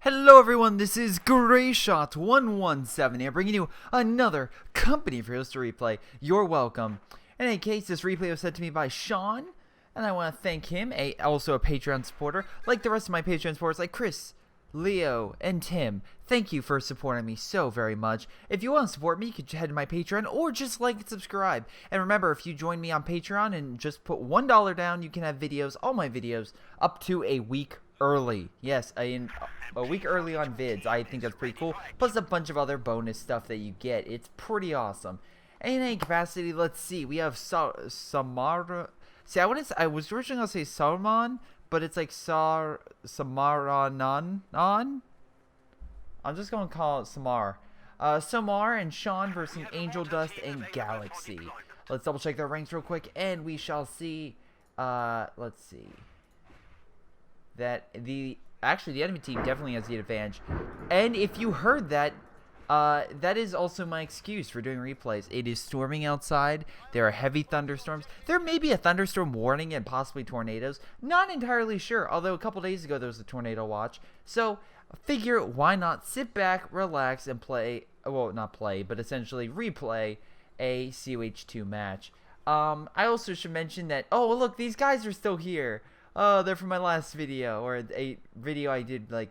Hello everyone, this is Greyshot117 here, bringing you another Company for Heroes to replay. You're welcome. In any case, this replay was sent to me by Sean, and I want to thank him, also a Patreon supporter, like the rest of my Patreon supporters like Chris, Leo, and Tim. Thank you for supporting me so very much. If you want to support me, you can head to my Patreon or just like and subscribe. And remember, if you join me on Patreon and just put $1 down, you can have videos, all my videos, up to a week early. Yes, a week early on vids. I think that's pretty cool. Plus a bunch of other bonus stuff that you get. It's pretty awesome. In any capacity, let's see. We have Samara. See, I was originally gonna say Salman, but it's like Samaranan. I'm just gonna call it Samar. Samar and Sean versus Angel Dust and Galaxy. Let's double check their ranks real quick, and we shall see. Let's see. That the enemy team definitely has the advantage. And if you heard that, that is also my excuse for doing replays. It is storming outside. There are heavy thunderstorms. There may be a thunderstorm warning and possibly tornadoes. Not entirely sure, although a couple days ago there was a tornado watch. So, figure why not sit back, relax, and play, well, not play, but essentially replay a COH2 match. I also should mention that, oh, look, these guys are still here. Oh, they're from my last video, or a video I did, like,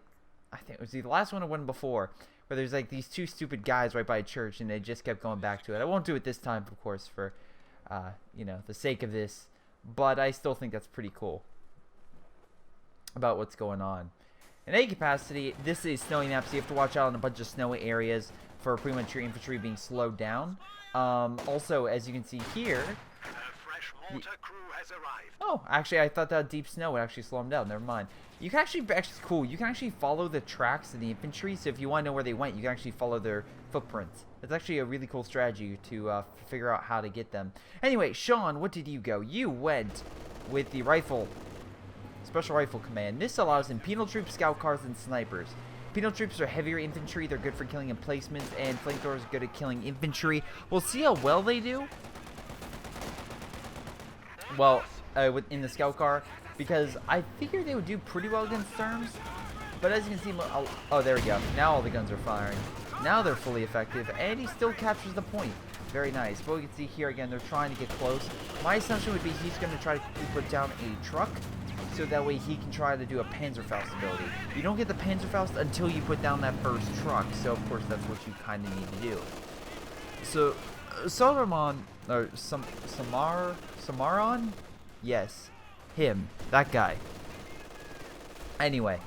I think it was the last one or one before, where there's, like, these two stupid guys right by a church, and they just kept going back to it. I won't do it this time, of course, for, you know, the sake of this, but I still think that's pretty cool about what's going on. In any capacity, this is snowy map, so you have to watch out on a bunch of snowy areas for pretty much your infantry being slowed down. Also, as you can see here, oh, actually, I thought that deep snow would actually slow them down. Never mind. You can actually cool. You can actually follow the tracks of the infantry. So if you want to know where they went, you can actually follow their footprints. It's actually a really cool strategy to figure out how to get them. Anyway, Sean, what did you go? You went with the rifle, special rifle command. This allows in penal troops, scout cars, and snipers. Penal troops are heavier infantry. They're good for killing emplacements, and flamethrowers are good at killing infantry. We'll see how well they do. Well, in the scout car, because I figured they would do pretty well against storms, but as you can see, oh, there we go. Now all the guns are firing. Now they're fully effective, and he still captures the point. Very nice. But we can see here again, they're trying to get close. My assumption would be he's going to try to put down a truck, so that way he can try to do a Panzerfaust ability. You don't get the Panzerfaust until you put down that first truck, so of course that's what you kind of need to do. So, Solomon, or Samaron? Yes. Him. That guy. Anyway.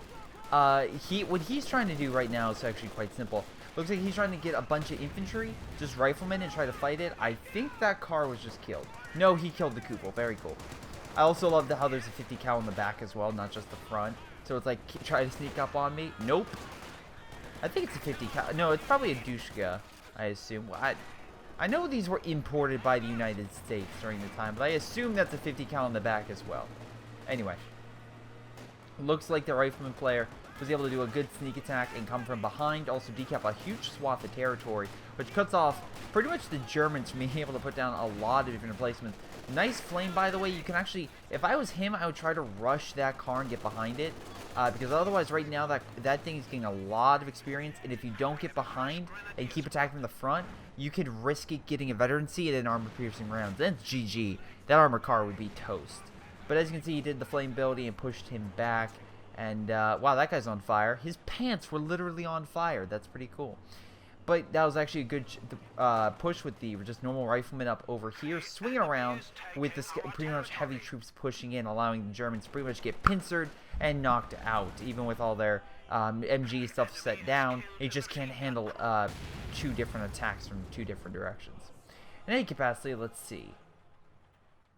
What he's trying to do right now is actually quite simple. Looks like he's trying to get a bunch of infantry, just riflemen, and try to fight it. I think that car was just killed. No, he killed the Kupol. Very cool. I also love how there's a 50 cal in the back as well, not just the front. So it's like, try to sneak up on me. Nope. I think it's a 50 cal. No, it's probably a Dushka, I assume. I know these were imported by the United States during the time, but I assume that's a 50 cal in the back as well. Anyway, looks like the rifleman player was able to do a good sneak attack and come from behind, also decap a huge swath of territory, which cuts off pretty much the Germans from being able to put down a lot of different emplacements. Nice flame, by the way. You can actually, if I was him, I would try to rush that car and get behind it, because otherwise right now that thing is getting a lot of experience, and if you don't get behind and keep attacking from the front, you could risk it getting a veterancy and an armor-piercing round. Then it's GG. That armor car would be toast. But as you can see, he did the flame ability and pushed him back. And, wow, that guy's on fire. His pants were literally on fire. That's pretty cool. But that was actually a good push with the just normal riflemen up over here, swinging around with the pretty much heavy troops pushing in, allowing the Germans to pretty much get pincered and knocked out, even with all their MG stuff set down. They just can't handle two different attacks from two different directions. In any capacity, let's see.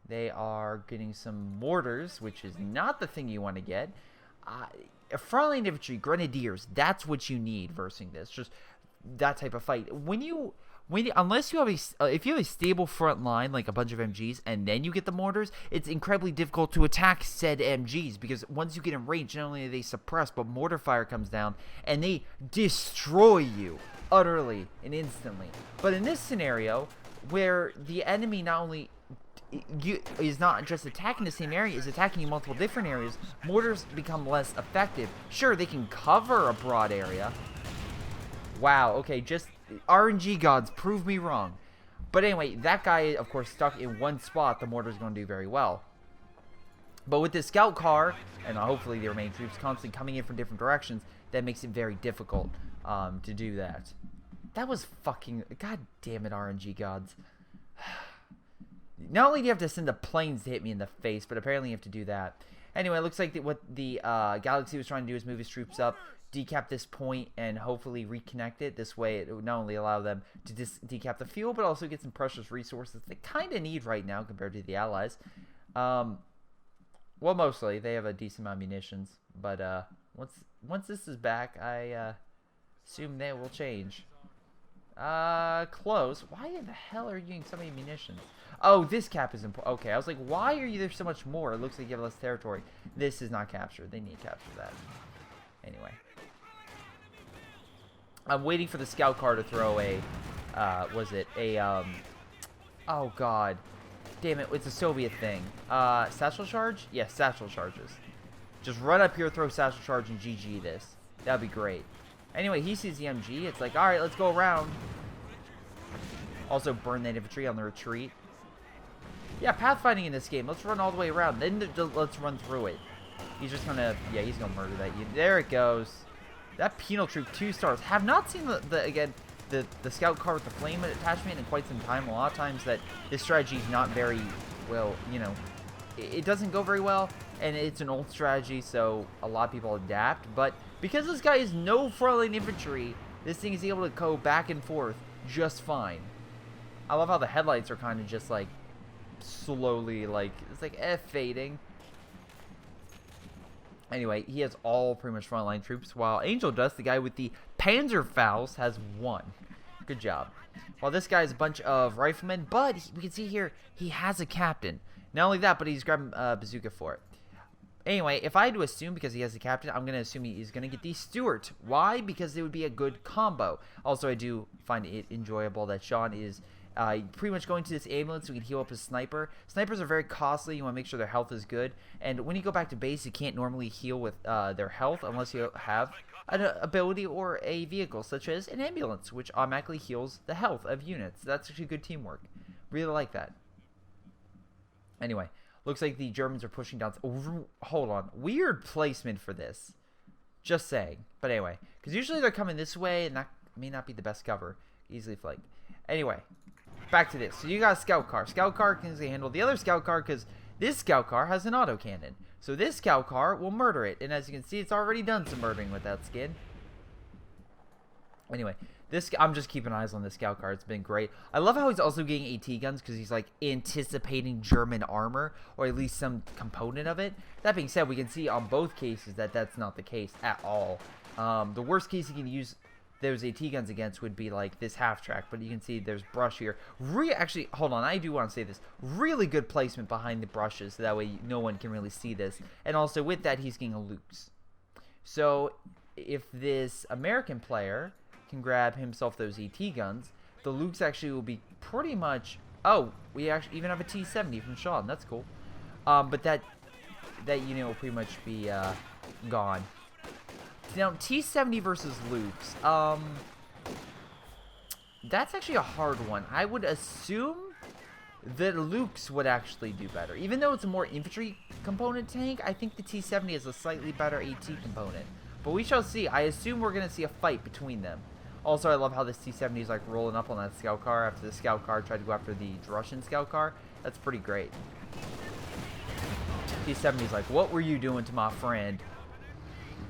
They are getting some mortars, which is not the thing you want to get. Frontline infantry, grenadiers, that's what you need versus this. Just that type of fight. Unless you have if you have a stable front line like a bunch of MGs and then you get the mortars, it's incredibly difficult to attack said MGs, because once you get in range, not only are they suppressed, but mortar fire comes down and they destroy you utterly and instantly. But in this scenario, where the enemy not only is not just attacking the same area, is attacking in multiple different areas, mortars become less effective. Sure, they can cover a broad area. Wow, okay, just RNG gods, prove me wrong. But anyway, that guy, of course, stuck in one spot, the mortar's going to do very well. But with the scout car, and hopefully the remaining troops constantly coming in from different directions, that makes it very difficult to do that. That was fucking... God damn it, RNG gods. Not only do you have to send the planes to hit me in the face, but apparently you have to do that. Anyway, it looks like what the Galaxy was trying to do is move his troops up, decap this point, and hopefully reconnect it. This way, it would not only allow them to decap the fuel, but also get some precious resources they kind of need right now compared to the Allies. Well, mostly. They have a decent amount of munitions. But once this is back, I assume they will change. Close. Why in the hell are you getting so many munitions? Oh, this cap is important. Okay, I was like, why are you there so much more? It looks like you have less territory. This is not captured. They need to capture that. Anyway. I'm waiting for the scout car to throw a, oh god. Damn it, it's a Soviet thing. Satchel charge? Yes, satchel charges. Just run up here, throw satchel charge, and GG this. That'd be great. Anyway, he sees the MG. It's like, alright, let's go around. Also, burn that infantry on the retreat. Yeah, pathfinding in this game. Let's run all the way around. Then let's run through it. He's just gonna, yeah, he's gonna murder that. There it goes. That penal troop, 2 stars. Have not seen the scout car with the flame attachment in quite some time. A lot of times that this strategy is not very well, you know, it doesn't go very well, and it's an old strategy, so a lot of people adapt. But because this guy has no frontline infantry, this thing is able to go back and forth just fine. I love how the headlights are kind of just like slowly, like, it's like fading. Anyway, he has all pretty much frontline troops, while Angel Dust, the guy with the Panzerfaust, has 1. Good job. While this guy has a bunch of riflemen, but we can see here he has a captain. Not only that, but he's grabbing a bazooka for it. Anyway, if I had to assume, because he has a captain, I'm going to assume he's going to get the Stuart. Why? Because it would be a good combo. Also, I do find it enjoyable that Sean is pretty much going to this ambulance so we can heal up his sniper. Snipers are very costly. You want to make sure their health is good. And when you go back to base, you can't normally heal with their health unless you have an ability or a vehicle, such as an ambulance, which automatically heals the health of units. That's actually good teamwork. Really like that. Anyway, looks like the Germans are pushing down. Oh, hold on. Weird placement for this. Just saying. But anyway, because usually they're coming this way, and that may not be the best cover. Easily flanked. Anyway, back to this. So you got a scout car. Scout car can handle the other scout car because this scout car has an autocannon. So this scout car will murder it. And as you can see, it's already done some murdering with that skin. Anyway, I'm just keeping eyes on this scout car. It's been great. I love how he's also getting AT guns because he's like anticipating German armor, or at least some component of it. That being said, we can see on both cases that that's not the case at all. The worst case you can use those AT guns against would be like this half track, but you can see there's brush here. Actually, hold on, I do want to say this. Really good placement behind the brushes, so that way no one can really see this. And also with that, he's getting a Lukes. So if this American player can grab himself those AT guns, the Lukes actually will be pretty much... Oh, we actually even have a T-70 from Sean. That's cool. But that unit will pretty much be gone. Now, T-70 versus Lukes. That's actually a hard one. I would assume that Lukes would actually do better. Even though it's a more infantry component tank, I think the T-70 is a slightly better AT component. But we shall see. I assume we're going to see a fight between them. Also, I love how this T-70 is like rolling up on that scout car after the scout car tried to go after the Russian scout car. That's pretty great. T-70 is like, what were you doing to my friend?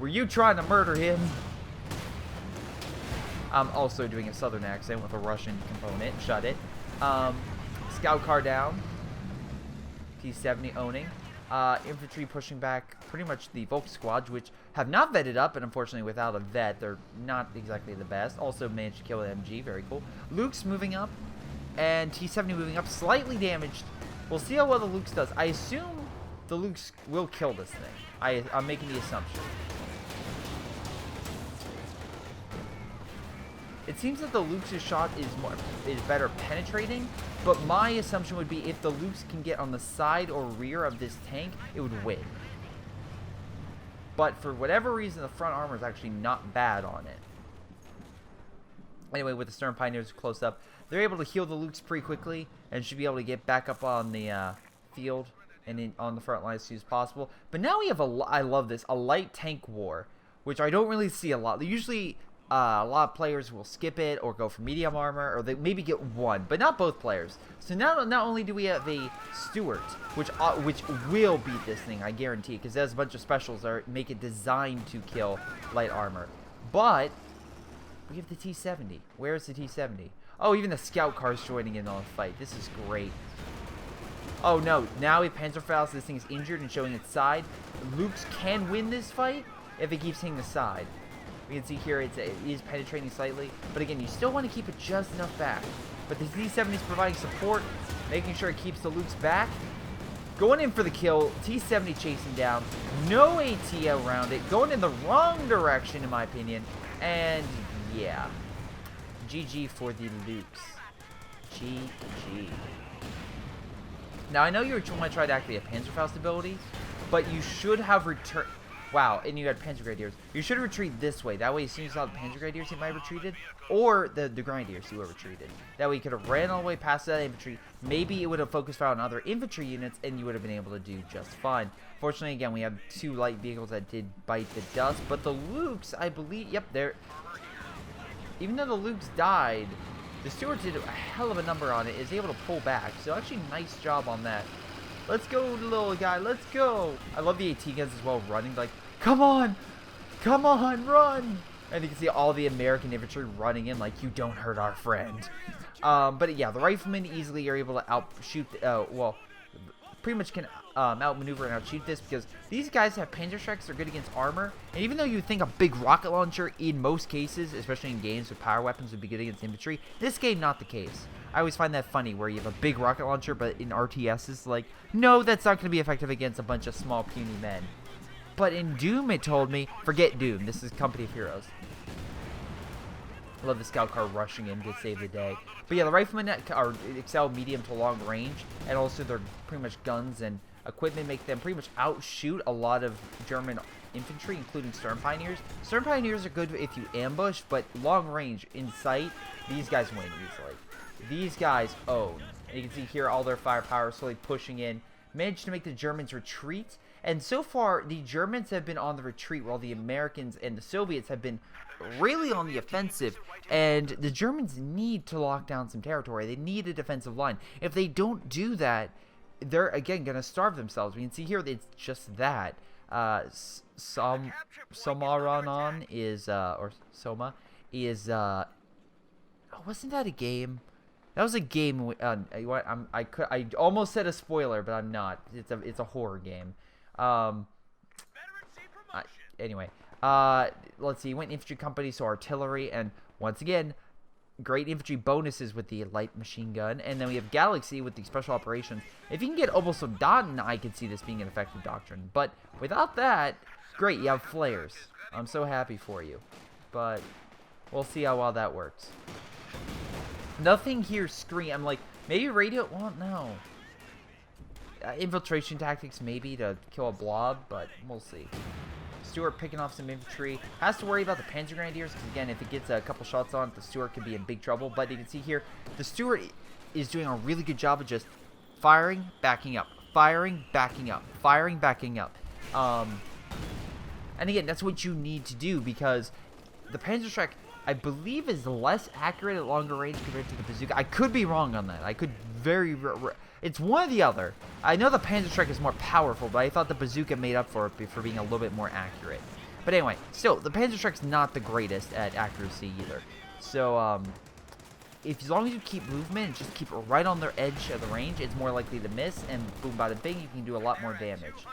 Were you trying to murder him? I'm also doing a southern accent with a Russian component. Shut it. Scout car down. T-70 owning. Infantry pushing back pretty much the Volk squads, which have not vetted up, and unfortunately without a vet, they're not exactly the best. Also managed to kill an MG. Very cool. Luke's moving up, and T-70 moving up. Slightly damaged. We'll see how well the Luke's does. I assume the Luke's will kill this thing. I'm making the assumption. It seems that the Luke's shot is better penetrating, But my assumption would be if the Lukes can get on the side or rear of this tank, it would win. But for whatever reason, the front armor is actually not bad on it. Anyway, with the Stern Pioneers close up, they're able to heal the Lukes pretty quickly and should be able to get back up on the field and on the front line as soon as possible. But now we have I love this, a light tank war, which I don't really see a lot. Usually, a lot of players will skip it or go for medium armor, or they maybe get one, but not both players. So now, not only do we have a Stuart, which will beat this thing, I guarantee, because there's a bunch of specials that make it designed to kill light armor, but we have the T-70. Where's the T-70? Oh, even the scout car's joining in on the fight. This is great. Oh no, now we have Panzerfaust. This thing is injured and showing its side. Lukes can win this fight if it keeps hitting the side. We can see here it is penetrating slightly, but again, you still want to keep it just enough back. But the T-70 is providing support, making sure it keeps the Lukes back. Going in for the kill, T-70 chasing down, no AT around it, going in the wrong direction in my opinion, and yeah, GG for the Lukes. GG. Now I know you want to try to activate a Panzerfaust ability, but you should have returned. Wow, and you had Panzer Grenadiers. You should retreat this way. That way, as soon as you saw the Panzer Grenadiers, you might have retreated. Or the Grenadiers, you would have retreated. That way, you could have ran all the way past that infantry. Maybe it would have focused fire on other infantry units, and you would have been able to do just fine. Fortunately, again, we have 2 light vehicles that did bite the dust. But the Lukes, I believe, yep, they're... Even though the Lukes died, the Stuart did a hell of a number on it. Is able to pull back. So, actually, nice job on that. Let's go, little guy. Let's go. I love the AT guns as well, running like, come on. Come on, run. And you can see all the American infantry running in like, you don't hurt our friend. But yeah, the riflemen easily are able to outshoot, well, pretty much can outmaneuver and outshoot this because these guys have Panzerschrecks. They're good against armor. And even though you think a big rocket launcher in most cases, especially in games with power weapons, would be good against infantry, this game, not the case. I always find that funny where you have a big rocket launcher, but in RTS it's like, no, that's not going to be effective against a bunch of small puny men. But in Doom, it told me, forget Doom. This is Company of Heroes. I love the scout car rushing in to save the day. But yeah, the riflemen are excel medium to long range, and also their pretty much guns and equipment make them pretty much outshoot a lot of German infantry, including Stern Pioneers. Stern Pioneers are good if you ambush, but long range, in sight, these guys win easily. These guys own. And you can see here all their firepower slowly pushing in. Managed to make the Germans retreat. And so far, the Germans have been on the retreat while the Americans and the Soviets have been really on the offensive. And the Germans need to lock down some territory. They need a defensive line. If they don't do that, they're, again, going to starve themselves. We can see here it's just that. Somaranon is, or Soma is, wasn't that a game? That was a game. I almost said a spoiler, but I'm not. It's a horror game. Anyway, let's see. Went infantry company, so artillery, and once again, great infantry bonuses with the light machine gun, and then we have Galaxy with the special operations. If you can get Obosoldaten, I could see this being an effective doctrine. But without that, great. You have flares. I'm so happy for you, but we'll see how well that works. Nothing here I'm like, maybe radio? Well, no. Infiltration tactics, maybe, to kill a blob, but we'll see. Stuart picking off some infantry. Has to worry about the Panzer Grenadiers, because, again, if it gets a couple shots on it, the Stuart could be in big trouble. But you can see here, the Stuart is doing a really good job of just firing, backing up, firing, backing up, firing, backing up. And, again, that's what you need to do, because the Panzerschreck, I believe, is less accurate at longer range compared to the bazooka. I could be wrong on that. I could it's one or the other. I know the Panzerschreck is more powerful, but I thought the bazooka made up for it for being a little bit more accurate. But anyway, still, the Panzerschreck's not the greatest at accuracy either. So, as long as you keep movement and just keep it right on their edge of the range, it's more likely to miss, and boom, bada bing, you can do a lot more damage.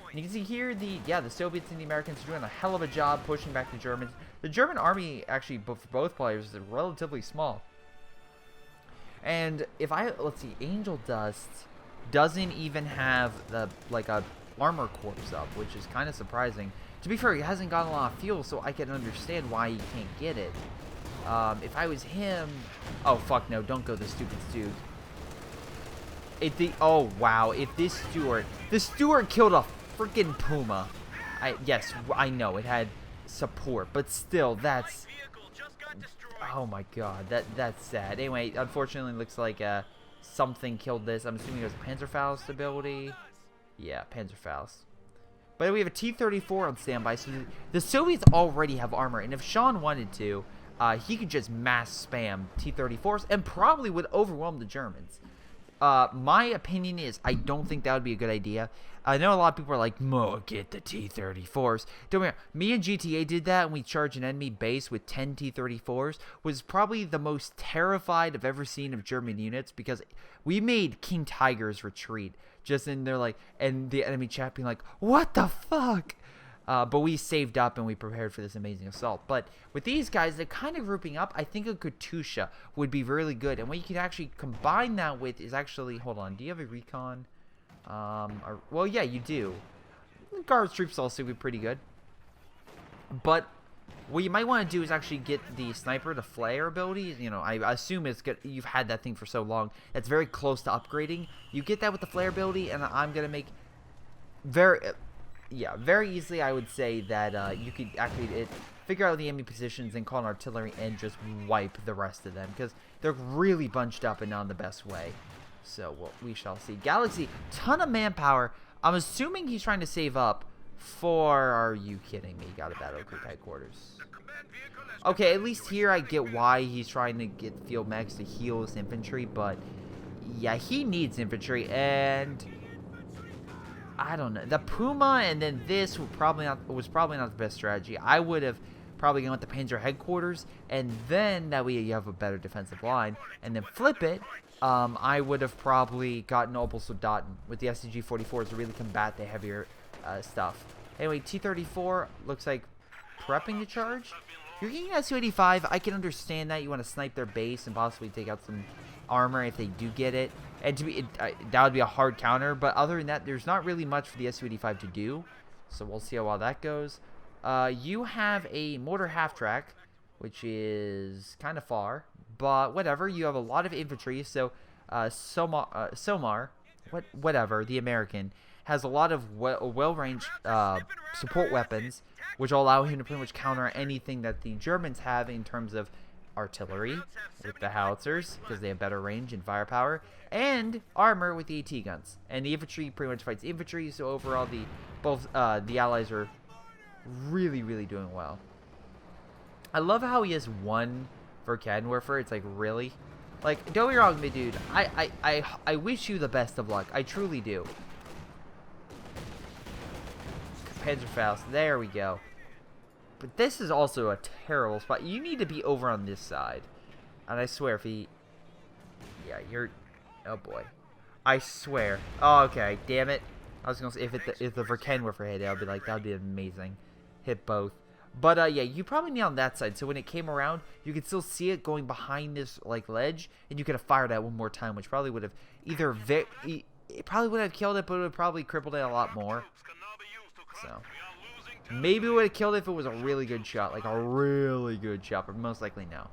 And you can see here, the Soviets and the Americans are doing a hell of a job pushing back the Germans. The German army, actually, for both players, is relatively small. And if let's see, Angel Dust doesn't even have a armor corps up, which is kind of surprising. To be fair, he hasn't got a lot of fuel, so I can understand why he can't get it. If I was him, oh fuck no, don't go the stupid dude. Oh, wow. If this Stewart... The Stewart killed a freaking Puma. Yes, I know. It had support. But still, that's... Oh, my God. That's sad. Anyway, unfortunately, it looks like something killed this. I'm assuming it was Panzerfaust ability. Yeah, Panzerfaust. But we have a T-34 on standby. So the Soviets already have armor. And if Sean wanted to, he could just mass spam T-34s and probably would overwhelm the Germans. My opinion is I don't think that would be a good idea. I know a lot of people are like, Mo, get the T-34s. Don't worry, me and GTA did that, and we charged an enemy base with 10 T-34s. Was probably the most terrified I've ever seen of German units, because we made King Tiger's retreat. Just in there, like, and the enemy chat being like, what the fuck? But we saved up and we prepared for this amazing assault. But with these guys, they're kind of grouping up. I think a Katusha would be really good. And what you can actually combine that with is actually... Hold on. Do you have a recon? Well, yeah, you do. Guards troops also be pretty good. But what you might want to do is actually get the sniper to flare ability. You know, I assume it's good. You've had that thing for so long. It's very close to upgrading. You get that with the flare ability, and I'm going to make... Yeah, very easily I would say that you could activate it, figure out the enemy positions, and call an artillery and just wipe the rest of them, because they're really bunched up and not in the best way. So we shall see. Galaxy, ton of manpower. I'm assuming he's trying to save up for... Are you kidding me? Got a battle group headquarters. Okay, at least here I get why he's trying to get field mechs to heal his infantry, but yeah, he needs infantry, and... I don't know. The Puma and then this was probably not the best strategy. I would have probably gone with the Panzer headquarters, and then that way you have a better defensive line, and then flip it. I would have probably gotten Obersoldaten with the SCG-44s to really combat the heavier stuff. Anyway, T-34 looks like prepping to charge. You're getting an Su-85. I can understand that. You want to snipe their base and possibly take out some armor if they do get it. And to me, that would be a hard counter. But other than that, there's not really much for the Su-85 to do. So we'll see how well that goes. You have a mortar half-track, which is kind of far. But whatever. You have a lot of infantry. So Somar, whatever, the American, has a lot of well-ranged support weapons, which will allow him to pretty much counter anything that the Germans have in terms of artillery with the howitzers, because they have better range and firepower, and armor with the AT guns. And the infantry pretty much fights infantry, so overall the Allies are really, really doing well. I love how he has one Verkehrwerfer. It's like, really? Like, don't be wrong, my dude. I wish you the best of luck. I truly do. Panzerfaust. There we go. But this is also a terrible spot. You need to be over on this side. And I swear if he... Yeah, you're... Oh, boy. I swear. Oh, okay. Damn it. I was going to say, if the Verkehrwerfer hit it, I'd be like, that would be amazing. Hit both. But, yeah, you probably need on that side. So when it came around, you could still see it going behind this, like, ledge. And you could have fired at one more time, which probably would have either... It probably would have killed it, but it would have probably crippled it a lot more. So... Maybe it would have killed it if it was a really good shot. Like a really good shot. But most likely no.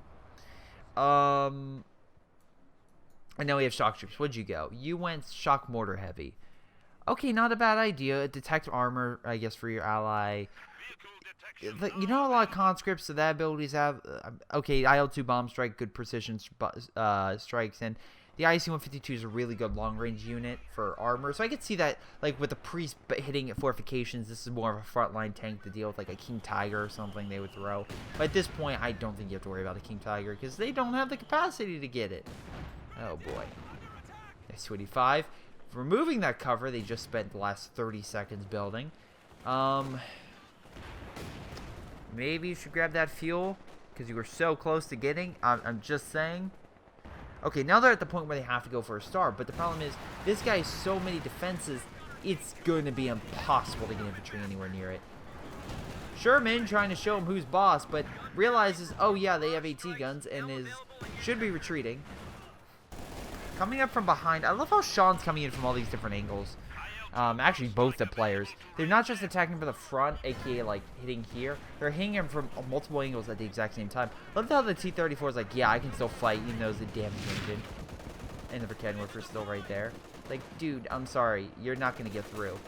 And now we have shock troops. What'd you go? You went shock mortar heavy. Okay, not a bad idea. Detect armor, I guess, for your ally. You know, a lot of conscripts, so that abilities have... okay, IL-2 bomb strike, good precision strikes. And the IC-152 is a really good long-range unit for armor. So I could see that, like, with the priest hitting at fortifications, this is more of a frontline tank to deal with, like, a King Tiger or something they would throw. But at this point, I don't think you have to worry about a King Tiger, because they don't have the capacity to get it. Oh, boy. S-25. Removing that cover, they just spent the last 30 seconds building. Maybe you should grab that fuel, because you were so close to getting. I'm just saying. Okay, now they're at the point where they have to go for a star, but the problem is, this guy has so many defenses, it's going to be impossible to get infantry anywhere near it. Sherman trying to show him who's boss, but realizes, oh yeah, they have AT guns, and should be retreating. Coming up from behind, I love how Sean's coming in from all these different angles. Actually, both the players. They're not just attacking from the front, aka like hitting here. They're hitting him from multiple angles at the exact same time. Love how the T-34 is like, yeah, I can still fight, even though it's a damage engine. And the Verkehrwerfer is still right there. Like, dude, I'm sorry. You're not going to get through.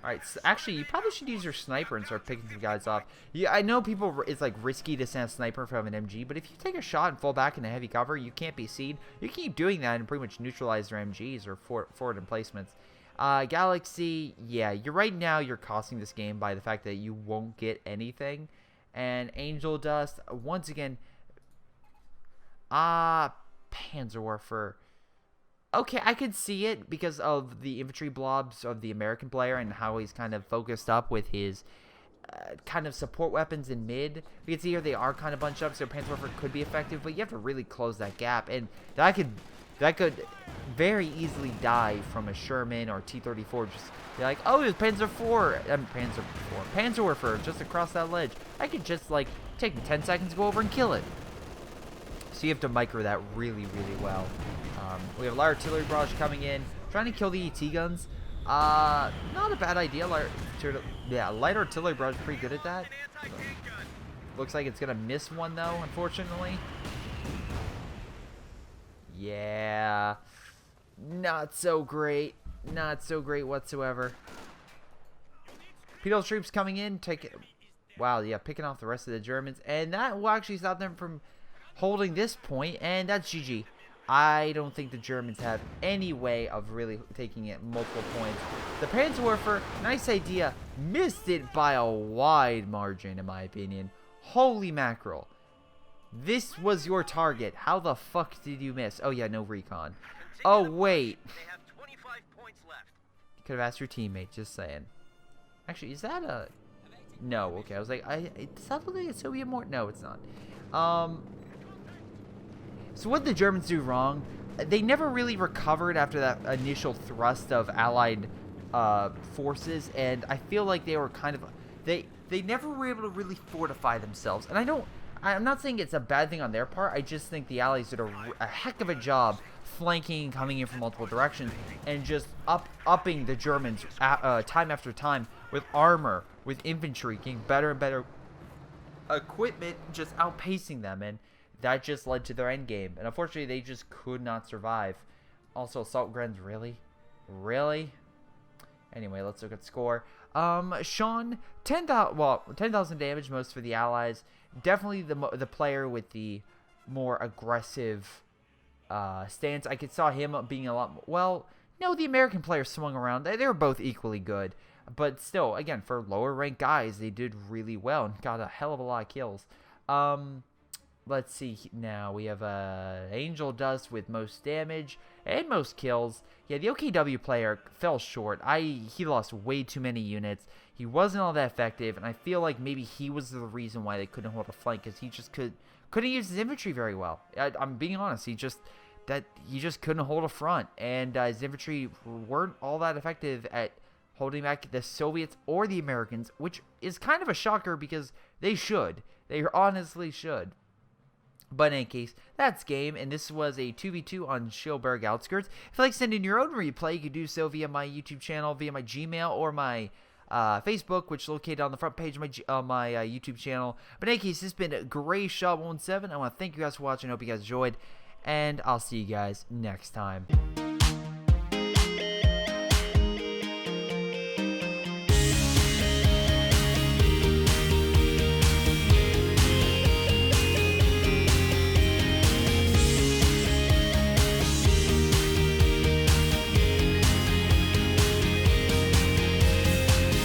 Alright, so actually, you probably should use your sniper and start picking some guys off. Yeah, I know people, it's like risky to send a sniper from an MG, but if you take a shot and fall back into heavy cover, you can't be seen. You can keep doing that and pretty much neutralize their MGs or forward emplacements. Galaxy, yeah, you're right now, you're costing this game by the fact that you won't get anything. And Angel Dust, once again, Panzerwerfer. Okay, I could see it because of the infantry blobs of the American player and how he's kind of focused up with his kind of support weapons in mid. You can see here they are kind of bunched up, so Panzerwerfer could be effective, but you have to really close that gap, and that could very easily die from a Sherman or T-34. Just be like, oh, there's Panzerwerfer just across that ledge. I could just like take 10 seconds to go over and kill it. So you have to micro that really, really well. We have light artillery barrage coming in, trying to kill the ET guns. Not a bad idea. Light artillery barrage is pretty good at that. Looks like it's gonna miss one though, unfortunately. Yeah, not so great. Not so great whatsoever. Penal troops coming in, wow, yeah, picking off the rest of the Germans, and that will actually stop them from holding this point, and that's GG. I don't think the Germans have any way of really taking it multiple points. The Panzerwerfer, nice idea, missed it by a wide margin, in my opinion. Holy mackerel. This was your target. How the fuck did you miss? Oh, yeah, no recon. Oh, wait. You could have asked your teammate, just saying. Actually, is that a... No, okay. I was like, does that look like a Soviet mortar? No, it's not. So what the Germans do wrong, they never really recovered after that initial thrust of Allied forces, and I feel like they were kind of... They never were able to really fortify themselves. And I'm not saying it's a bad thing on their part. I just think the Allies did a heck of a job flanking, coming in from multiple directions, and just upping the Germans time after time with armor, with infantry, getting better and better equipment, just outpacing them, and that just led to their end game. And unfortunately, they just could not survive. Also, assault guns, really? Really? Anyway, let's look at score. Sean, 10,000 damage, most for the Allies. Definitely the player with the more aggressive stance. I saw him being a lot more, well, no, the American player swung around. They were both equally good. But still, again, for lower ranked guys, they did really well and got a hell of a lot of kills. Let's see now. We have Angel Dust with most damage and most kills. Yeah, the OKW player fell short. He lost way too many units. He wasn't all that effective, and I feel like maybe he was the reason why they couldn't hold a flank, because he just couldn't use his infantry very well. I'm being honest. He just couldn't hold a front, and his infantry weren't all that effective at holding back the Soviets or the Americans, which is kind of a shocker because they should. They honestly should. But in any case, that's game, and this was a 2v2 on Schilberg Outskirts. If you'd like to send in your own replay, you can do so via my YouTube channel, via my Gmail, or my Facebook, which is located on the front page of my YouTube channel. But in any case, this has been Greyshot17. I want to thank you guys for watching. I hope you guys enjoyed, and I'll see you guys next time.